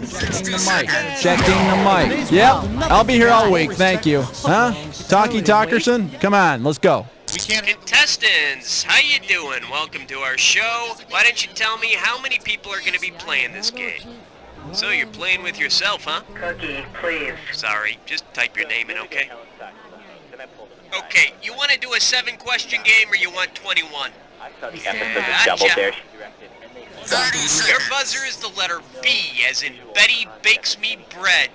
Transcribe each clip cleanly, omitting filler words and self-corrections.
Checking the mic. Checking the mic. Yep, I'll be here all week. Thank you. Huh? Talkie Talkerson? Come on, let's go. Contestants, how you doing? Welcome to our show. Why don't you tell me how many people are going to be playing this game? So you're playing with yourself, huh? Cookie, please. Sorry, just type your name in, okay? Okay, you want to do a 7-question game or you want 21? Gotcha. Your buzzer is the letter B, as in Betty bakes me bread.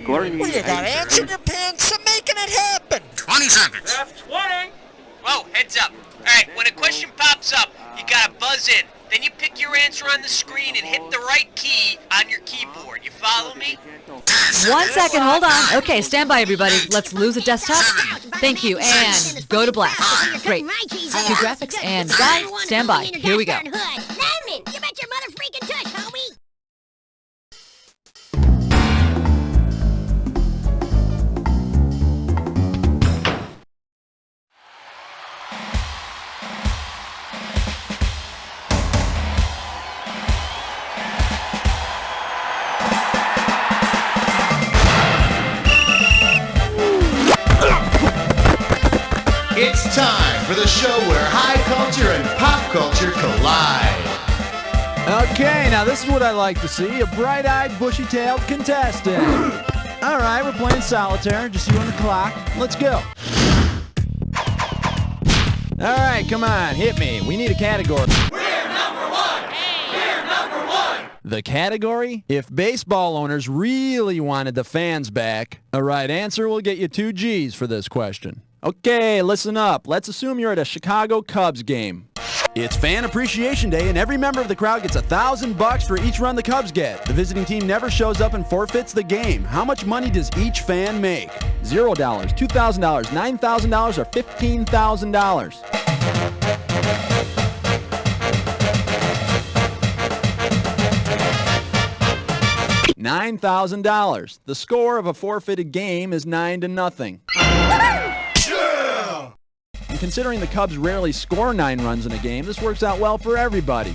Glory. Well, you got ants in your pants, so making it happen. 20 seconds. That's 20. Whoa, heads up. All right, when a question pops up, you gotta buzz in. Then you pick your answer on the screen and hit the right key on your keyboard. You follow me? 1 second, hold on. Okay, stand by, everybody. Let's lose a desktop. Thank you, and go to black. Great. Cue graphics, and guys, stand by. Here we go. Lemon, you bet your mother freaking tush, homie. It's time for the show where high culture and pop culture collide. Okay, now this is what I like to see, a bright-eyed, bushy-tailed contestant. All right, we're playing solitaire, just you and the clock. Let's go. All right, come on, hit me. We need a category. We're number one! We're number one! The category? If baseball owners really wanted the fans back, a right answer will get you 2 G's for this question. Okay, listen up. Let's assume you're at a Chicago Cubs game. It's Fan Appreciation Day, and every member of the crowd gets $1,000 for each run the Cubs get. The visiting team never shows up and forfeits the game. How much money does each fan make? $0, $2,000, $9,000, or $15,000? $9,000. The score of a forfeited game is 9-0. And considering the Cubs rarely score 9 runs in a game, this works out well for everybody.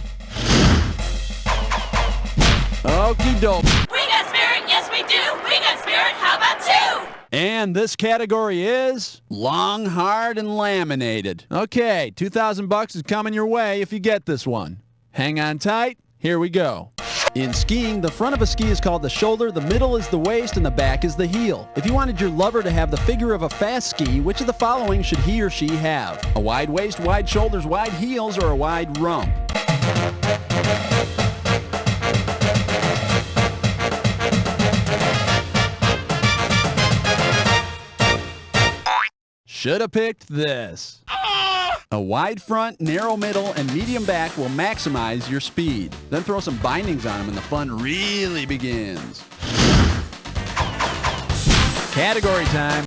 Okie doke. We got spirit, yes we do. We got spirit, how about 2? And this category is long, hard, and laminated. Okay, $2,000 is coming your way if you get this one. Hang on tight. Here we go. In skiing, the front of a ski is called the shoulder, the middle is the waist, and the back is the heel. If you wanted your lover to have the figure of a fast ski, which of the following should he or she have? A wide waist, wide shoulders, wide heels, or a wide rump? Should have picked this. A wide front, narrow middle, and medium back will maximize your speed. Then throw some bindings on them and the fun really begins. Category time.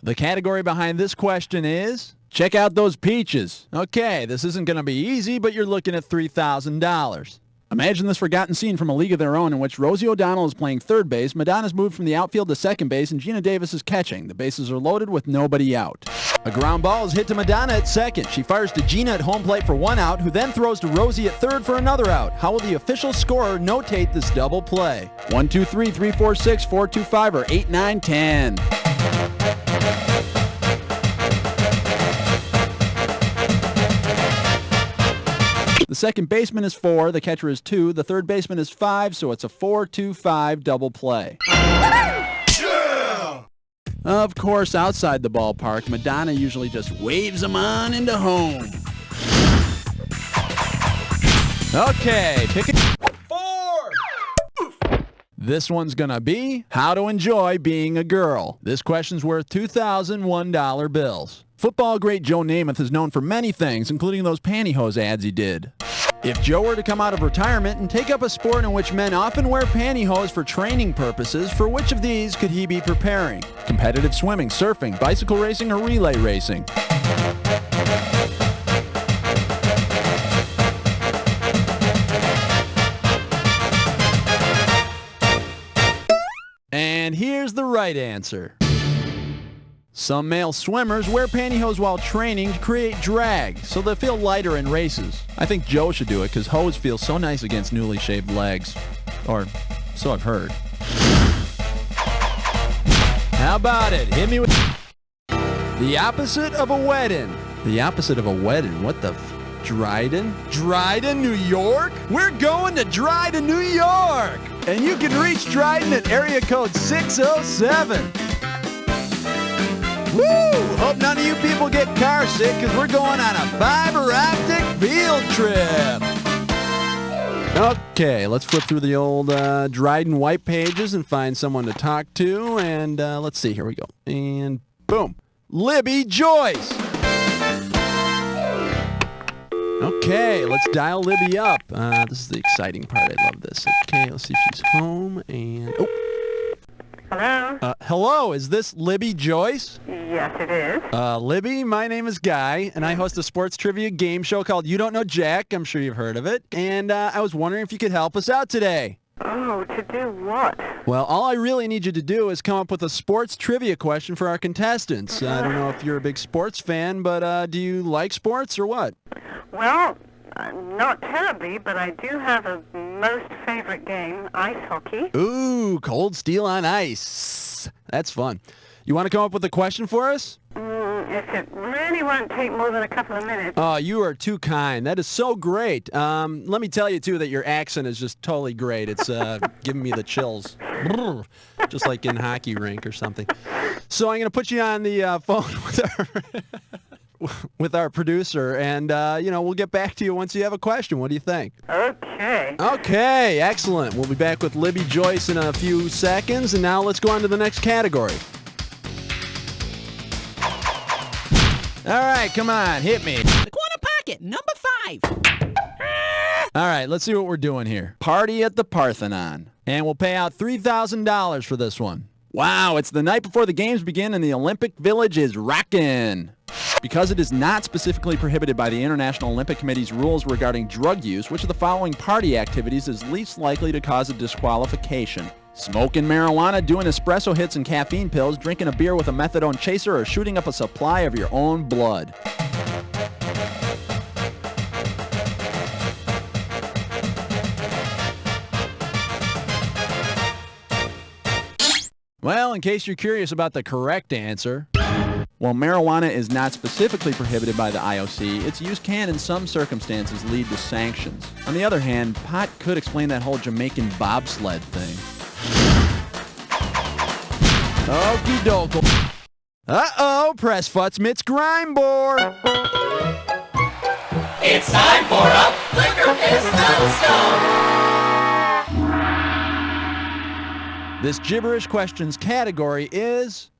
The category behind this question is, check out those peaches. Okay, this isn't going to be easy, but you're looking at $3,000. Imagine this forgotten scene from A League of Their Own in which Rosie O'Donnell is playing third base, Madonna's moved from the outfield to second base, and Gina Davis is catching. The bases are loaded with nobody out. A ground ball is hit to Madonna at second. She fires to Gina at home plate for 1 out, who then throws to Rosie at third for another out. How will the official scorer notate this double play? 1, 2, 3, 3, 4, 6, 4, 2, 5, or 8, 9, 10? The second baseman is 4, the catcher is 2, the third baseman is 5, so it's a 4-2-5 double play. Yeah! Of course, outside the ballpark, Madonna usually just waves them on into home. Okay, pick it. 4! This one's gonna be how to enjoy being a girl. This question's worth $2,001 bills. Football great Joe Namath is known for many things, including those pantyhose ads he did. If Joe were to come out of retirement and take up a sport in which men often wear pantyhose for training purposes, for which of these could he be preparing? Competitive swimming, surfing, bicycle racing, or relay racing? And here's the right answer. Some male swimmers wear pantyhose while training to create drag, so they feel lighter in races. I think Joe should do it because hose feel so nice against newly shaved legs. Or so I've heard. How about it? Hit me with the opposite of a wedding. The opposite of a wedding? What the Dryden? Dryden, New York? We're going to Dryden, New York! And you can reach Dryden at area code 607. Woo! Hope none of you people get car sick because we're going on a fiber optic field trip. Okay, let's flip through the old Dryden white pages and find someone to talk to. And let's see, here we go. And boom. Libby Joyce! Okay, let's dial Libby up. This is the exciting part. I love this. Okay, let's see if she's home. And oh. Hello? Hello, is this Libby Joyce? Yes, it is. Libby, my name is Guy, and I host a sports trivia game show called You Don't Know Jack. I'm sure you've heard of it. And I was wondering if you could help us out today. Oh, to do what? Well, all I really need you to do is come up with a sports trivia question for our contestants. I don't know if you're a big sports fan, but do you like sports or what? Well, not terribly, but I do have a most favorite game, ice hockey. Ooh, cold steel on ice. That's fun. You want to come up with a question for us? If it really won't take more than a couple of minutes. Oh, you are too kind. That is so great. Let me tell you, too, that your accent is just totally great. It's giving me the chills. Just like in hockey rink or something. So I'm going to put you on the phone with our producer, and, we'll get back to you once you have a question. What do you think? Okay. Okay, excellent. We'll be back with Libby Joyce in a few seconds, and now let's go on to the next category. All right, come on, hit me. The corner pocket, number 5. All right, let's see what we're doing here. Party at the Parthenon. And we'll pay out $3,000 for this one. Wow, it's the night before the games begin and the Olympic Village is rockin'. Because it is not specifically prohibited by the International Olympic Committee's rules regarding drug use, which of the following party activities is least likely to cause a disqualification? Smoking marijuana, doing espresso hits and caffeine pills, drinking a beer with a methadone chaser, or shooting up a supply of your own blood. Well, in case you're curious about the correct answer, while marijuana is not specifically prohibited by the IOC, its use can in some circumstances lead to sanctions. On the other hand, pot could explain that whole Jamaican bobsled thing. Okie doke. Uh-oh, press futz mitts grime board. It's time for a Flicker Pistol Stone! This gibberish questions category is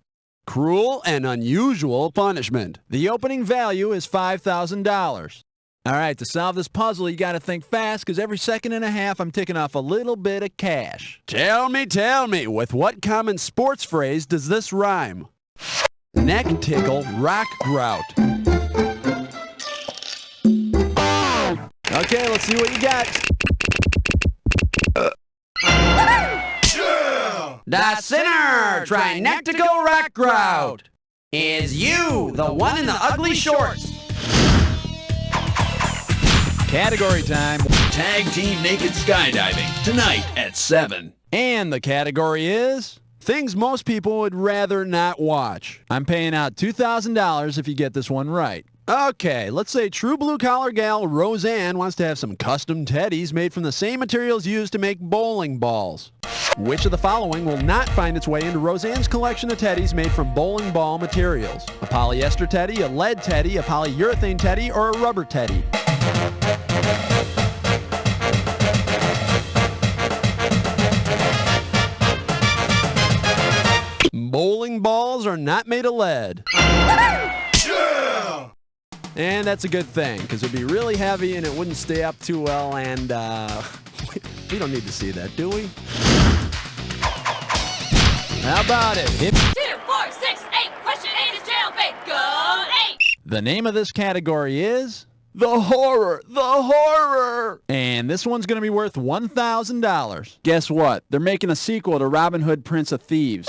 cruel and unusual punishment. The opening value is $5,000. All right, to solve this puzzle, you got to think fast, because every second and a half, I'm taking off a little bit of cash. Tell me, with what common sports phrase does this rhyme? Neck tickle, rock grout. Okay, let's see what you got. The sinner, try neck tickle, rock grout. Is you, the one in the ugly shorts. Category time. Tag team naked skydiving tonight at 7. And the category is things most people would rather not watch. I'm paying out $2,000 if you get this one right. Okay, let's say true blue-collar gal Roseanne wants to have some custom teddies made from the same materials used to make bowling balls. Which of the following will not find its way into Roseanne's collection of teddies made from bowling ball materials? A polyester teddy, a lead teddy, a polyurethane teddy, or a rubber teddy? Bowling balls are not made of lead. And that's a good thing, because it would be really heavy and it wouldn't stay up too well, and we don't need to see that, do we? How about it? 2, 4, 6, 8. Question 8 is jailbait. Go 8. The name of this category is The Horror. And this one's going to be worth $1,000. Guess what? They're making a sequel to Robin Hood, Prince of Thieves.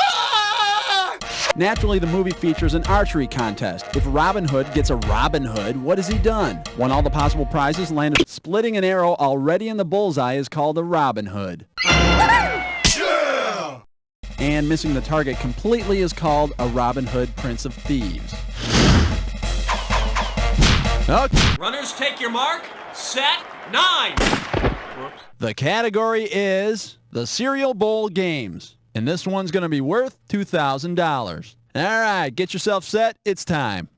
Naturally, the movie features an archery contest. If Robin Hood gets a Robin Hood, what has he done? Won all the possible prizes, landed. Splitting an arrow already in the bullseye is called a Robin Hood. Yeah! And missing the target completely is called a Robin Hood Prince of Thieves. Okay. Runners, take your mark. Set. 9. Whoops. The category is the Cereal Bowl Games. And this one's going to be worth $2,000. All right, get yourself set. It's time.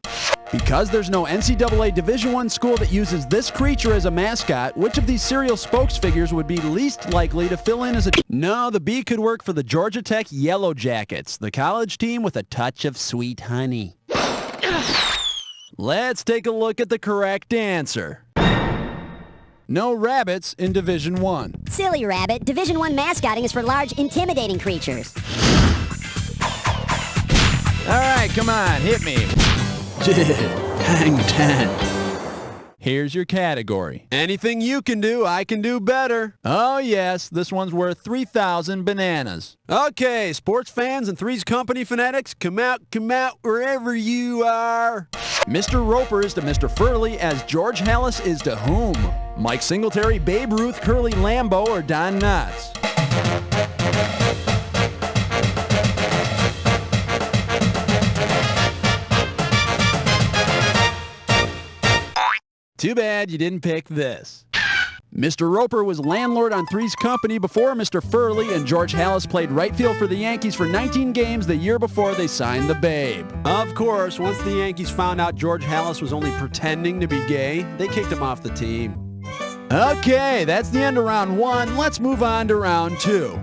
Because there's no NCAA Division I school that uses this creature as a mascot, which of these cereal spokes figures would be least likely to fill in as a... No, the B could work for the Georgia Tech Yellow Jackets, the college team with a touch of sweet honey. Let's take a look at the correct answer. No rabbits in Division I. Silly rabbit. Division I mascotting is for large, intimidating creatures. All right, come on, hit me. Hang 10. Here's your category. Anything you can do, I can do better. Oh yes, this one's worth 3,000 bananas. Okay, sports fans and Three's Company fanatics, come out wherever you are. Mr. Roper is to Mr. Furley as George Halas is to whom? Mike Singletary, Babe Ruth, Curly Lambeau, or Don Knotts? Too bad you didn't pick this. Mr. Roper was landlord on Three's Company before Mr. Furley, and George Halas played right field for the Yankees for 19 games the year before they signed the Babe. Of course, once the Yankees found out George Halas was only pretending to be gay, they kicked him off the team. Okay, that's the end of round 1. Let's move on to round 2.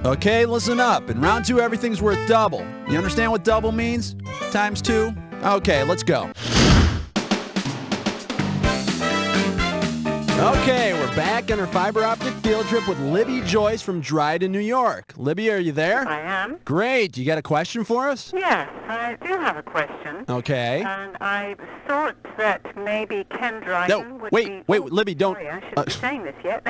Okay, listen up. In round 2, everything's worth double. You understand what double means? Times 2? Okay, let's go. Okay, we're back on our fiber optic field trip with Libby Joyce from Dryden, New York. Libby, are you there? I am. Great. You got a question for us? Yes, I do have a question. Okay. And I thought that maybe Ken Dryden would be... Wait, Libby, don't... Sorry, I shouldn't be saying this yet.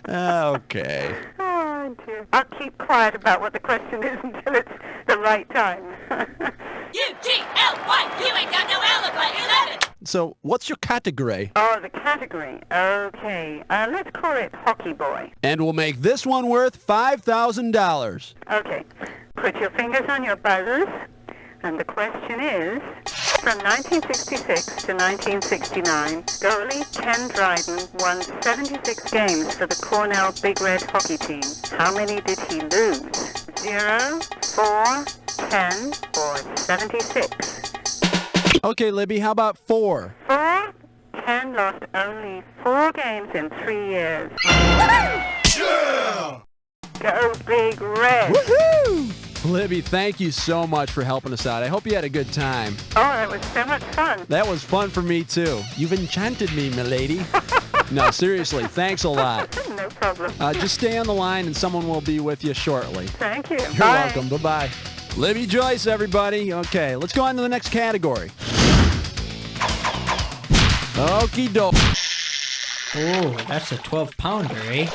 Okay. Oh, dear. I'll keep quiet about what the question is until it's the right time. U-G-L-Y, you ain't got no alibi, 11. So, what's your category? Oh, the category. Okay. Let's call it Hockey Boy. And we'll make this one worth $5,000. Okay. Put your fingers on your buzzers. And the question is, from 1966 to 1969, goalie Ken Dryden won 76 games for the Cornell Big Red hockey team. How many did he lose? 0, 4, 10, or 76? Okay, Libby, how about 4? 4? Ken lost only 4 games in 3 years. Yeah! Go Big Red! Woohoo! Libby, thank you so much for helping us out. I hope you had a good time. Oh, that was so much fun. That was fun for me, too. You've enchanted me, milady. No, seriously, thanks a lot. No problem. Just stay on the line and someone will be with you shortly. Thank you. You're Bye. welcome. Bye-bye. Libby Joyce, everybody. Okay, let's go on to the next category. Okie doke. Oh, that's a 12-pounder, eh?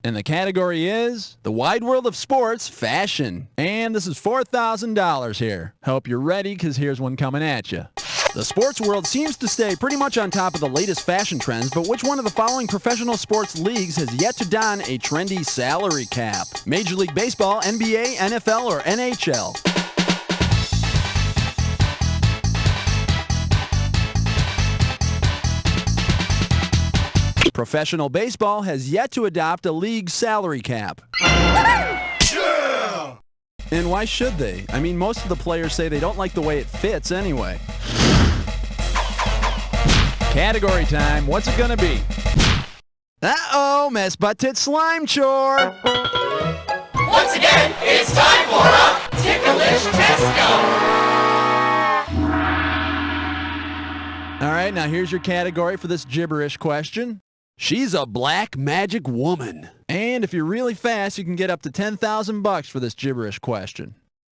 And the category is the wide world of sports, fashion. And this is $4,000 here. Hope you're ready, because here's one coming at you. The sports world seems to stay pretty much on top of the latest fashion trends, but which one of the following professional sports leagues has yet to don a trendy salary cap? Major League Baseball, NBA, NFL, or NHL? Professional baseball has yet to adopt a league salary cap. Yeah! And why should they? I mean, most of the players say they don't like the way it fits anyway. Category time. What's it gonna be? Uh-oh, mess butt tit slime chore. Once again, it's time for a ticklish Tesco. All right, now here's your category for this gibberish question. She's a black magic woman. And if you're really fast, you can get up to $10,000 for this gibberish question.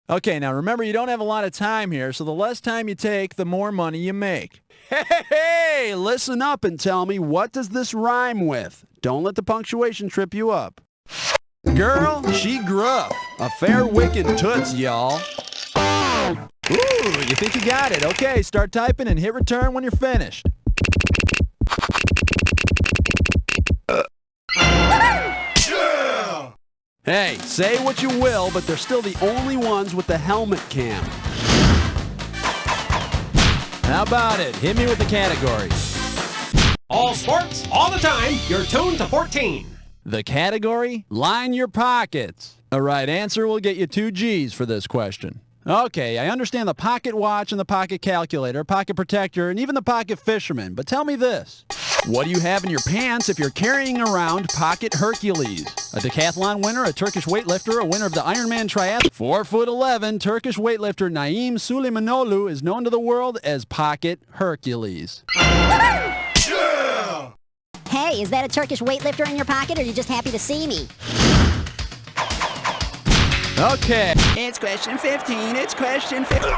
Okay, now remember, you don't have a lot of time here, so the less time you take, the more money you make. Hey, listen up and tell me, what does this rhyme with? Don't let the punctuation trip you up. Girl, she gruff. A fair wicked toots, y'all. Ooh, you think you got it. Okay, start typing and hit return when you're finished. Hey, say what you will, but they're still the only ones with the helmet cam. How about it? Hit me with the category. All sports, all the time. You're tuned to 14. The category? Line your pockets. A right answer will get you 2 G's for this question. Okay, I understand the pocket watch and the pocket calculator, pocket protector, and even the pocket fisherman, but tell me this. What do you have in your pants if you're carrying around Pocket Hercules? A decathlon winner, a Turkish weightlifter, a winner of the Ironman triathlon. 4'11" Turkish weightlifter Naim Suleimanoglu is known to the world as Pocket Hercules. Hey, is that a Turkish weightlifter in your pocket, or are you just happy to see me? Okay. It's question 15. It's question 15.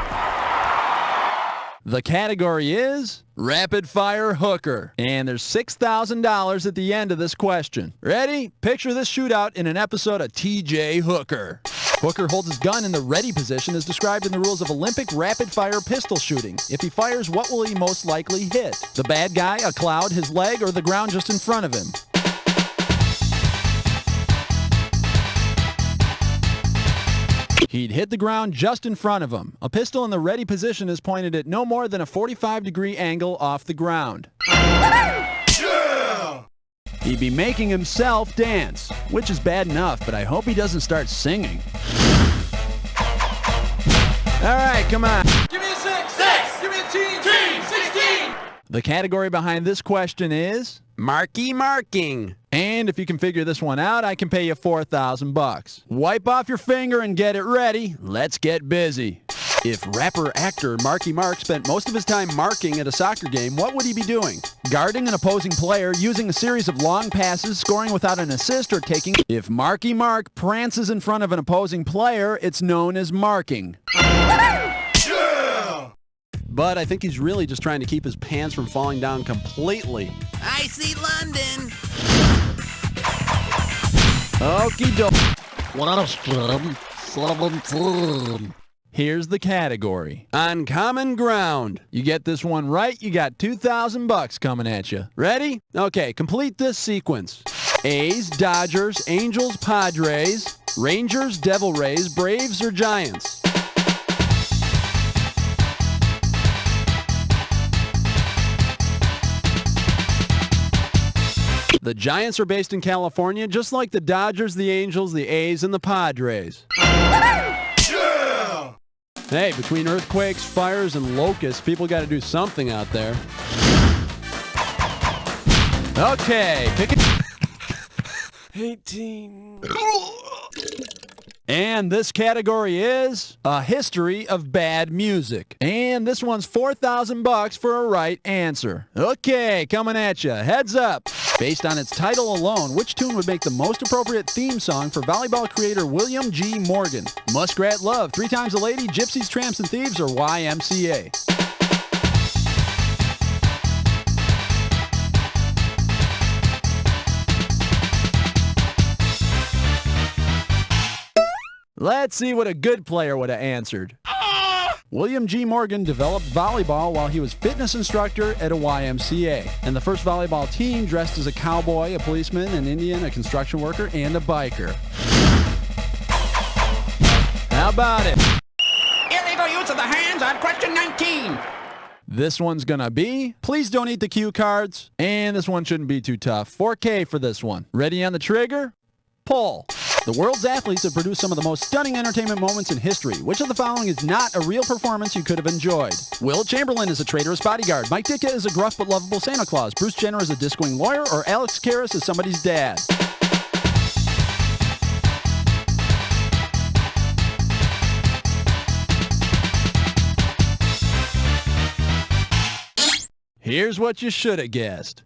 The category is Rapid Fire Hooker. And there's $6,000 at the end of this question. Ready? Picture this shootout in an episode of T.J. Hooker. Hooker holds his gun in the ready position as described in the rules of Olympic rapid-fire pistol shooting. If he fires, what will he most likely hit? The bad guy, a cloud, his leg, or the ground just in front of him? He'd hit the ground just in front of him. A pistol in the ready position is pointed at no more than a 45-degree angle off the ground. He'd be making himself dance, which is bad enough, but I hope he doesn't start singing. All right, come on. Give me a 6. 6. Give me a team. Team. 16. The category behind this question is Marky Marking. And if you can figure this one out, I can pay you $4,000. Wipe off your finger and get it ready. Let's get busy. If rapper-actor Marky Mark spent most of his time marking at a soccer game, what would he be doing? Guarding an opposing player, using a series of long passes, scoring without an assist, or taking... If Marky Mark prances in front of an opposing player, it's known as marking. But I think he's really just trying to keep his pants from falling down completely. I see London. Okie doke. Here's the category. Uncommon ground. You get this one right, you got $2,000 coming at you. Ready? Okay, complete this sequence. A's, Dodgers, Angels, Padres, Rangers, Devil Rays, Braves, or Giants? The Giants are based in California, just like the Dodgers, the Angels, the A's, and the Padres. Hey, between earthquakes, fires, and locusts, people got to do something out there. Okay, pick it. 18. And this category is a history of bad music. And this one's $4,000 for a right answer. Okay, coming at you. Heads up. Based on its title alone, which tune would make the most appropriate theme song for volleyball creator William G. Morgan? Muskrat Love, 3 Times a Lady, Gypsies, Tramps, and Thieves, or YMCA? Let's see what a good player would have answered. William G. Morgan developed volleyball while he was fitness instructor at a YMCA. And the first volleyball team dressed as a cowboy, a policeman, an Indian, a construction worker, and a biker. How about it? Illegal use of the hands on question 19. This one's gonna be, please don't eat the cue cards. And this one shouldn't be too tough. 4K for this one. Ready on the trigger? Pull. The world's athletes have produced some of the most stunning entertainment moments in history. Which of the following is not a real performance you could have enjoyed? Will Chamberlain is a traitorous bodyguard. Mike Ditka is a gruff but lovable Santa Claus. Bruce Jenner is a disc-wing lawyer. Or Alex Karras is somebody's dad. Here's what you should have guessed.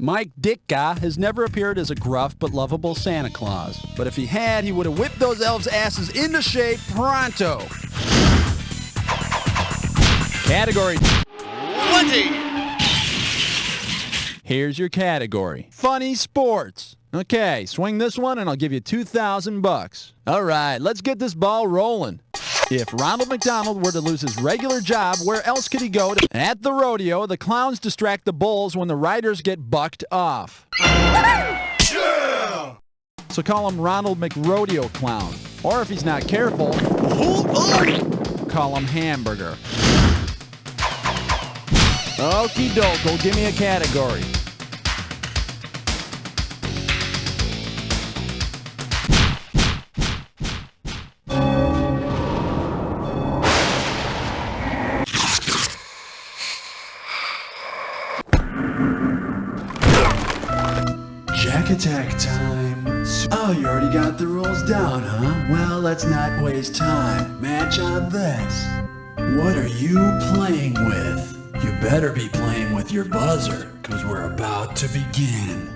Mike Ditka has never appeared as a gruff but lovable Santa Claus. But if he had, he would have whipped those elves' asses into shape pronto. Category 20. Here's your category. Funny sports. Okay, swing this one and I'll give you $2,000. All right, let's get this ball rolling. If Ronald McDonald were to lose his regular job, where else could he go? At the rodeo, the clowns distract the bulls when the riders get bucked off. Yeah! So call him Ronald McRodeo Clown. Or if he's not careful, call him Hamburger. Okie doke, give me a category. Jack attack time. Oh, you already got the rules down, huh? Well, let's not waste time. Match on this. What are you playing with? You better be playing with your buzzer, because we're about to begin.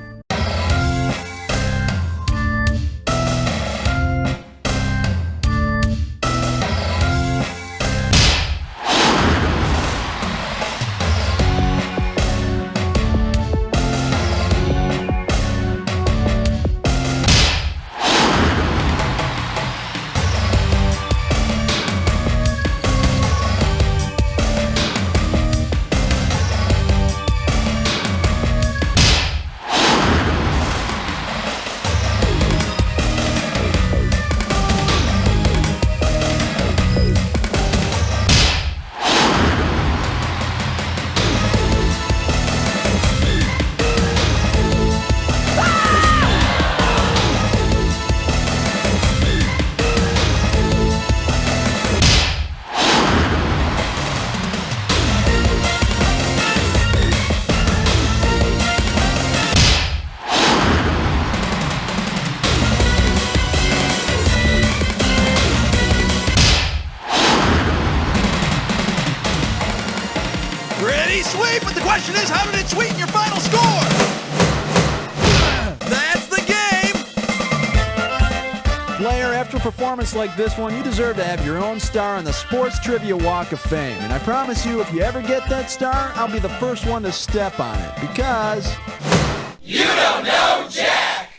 Sweep, but the question is, how did it sweeten your final score? That's the game! Player, after a performance like this one, you deserve to have your own star on the Sports Trivia Walk of Fame. And I promise you, if you ever get that star, I'll be the first one to step on it, because... You don't know Jack!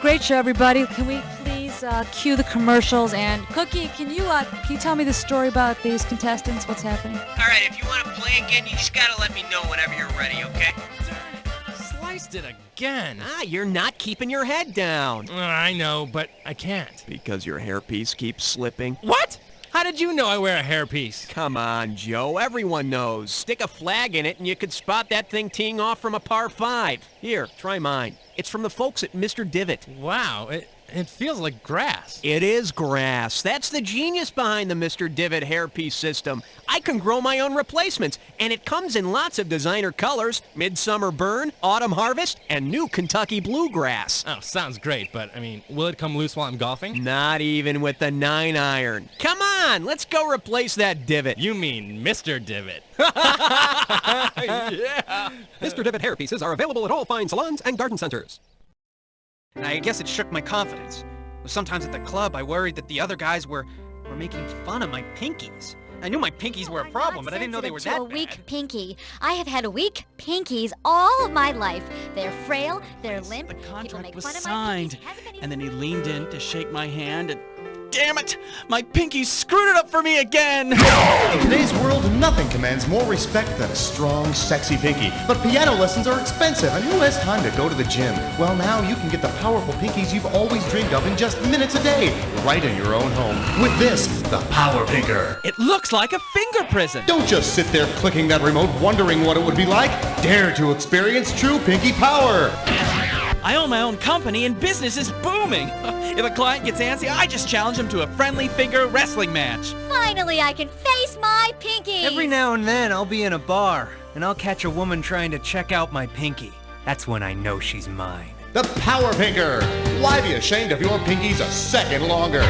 Great show, everybody. Can we please cue the commercials? And Cookie, can you tell me the story about these contestants? What's happening? All right, if you want to play again, you just gotta let me know whenever you're ready, okay? Sliced it again. You're not keeping your head down. I know, but I can't. Because your hairpiece keeps slipping. What? How did you know I wear a hairpiece? Come on, Joe. Everyone knows. Stick a flag in it and you could spot that thing teeing off from a par 5. Here, try mine. It's from the folks at Mr. Divot. Wow, it feels like grass. It is grass. That's the genius behind the Mr. Divot hairpiece system. I can grow my own replacements, and it comes in lots of designer colors: Midsummer Burn, Autumn Harvest, and New Kentucky Bluegrass. Oh, sounds great, but, will it come loose while I'm golfing? Not even with the 9-iron. Come on, let's go replace that divot. You mean Mr. Divot. Yeah. Mr. Divot hairpieces are available at all fine salons and garden centers. I guess it shook my confidence. Sometimes at the club, I worried that the other guys were making fun of my pinkies. I knew my pinkies were a problem, but I didn't know they were that bad. A weak pinky. I have had weak pinkies all of my life. They're frail, they're limp. The contract was signed, and then he leaned in to shake my hand, and damn it! My pinky screwed it up for me again! In today's world, nothing commands more respect than a strong, sexy pinky. But piano lessons are expensive, and who has time to go to the gym? Well, now you can get the powerful pinkies you've always dreamed of in just minutes a day, right in your own home. With this, the Power Pinker. It looks like a finger prison! Don't just sit there clicking that remote wondering what it would be like. Dare to experience true pinky power! I own my own company and business is booming. If a client gets antsy, I just challenge him to a friendly finger wrestling match. Finally, I can face my pinky. Every now and then, I'll be in a bar, and I'll catch a woman trying to check out my pinky. That's when I know she's mine. The Power Pinker. Why be ashamed if your pinky's a second longer?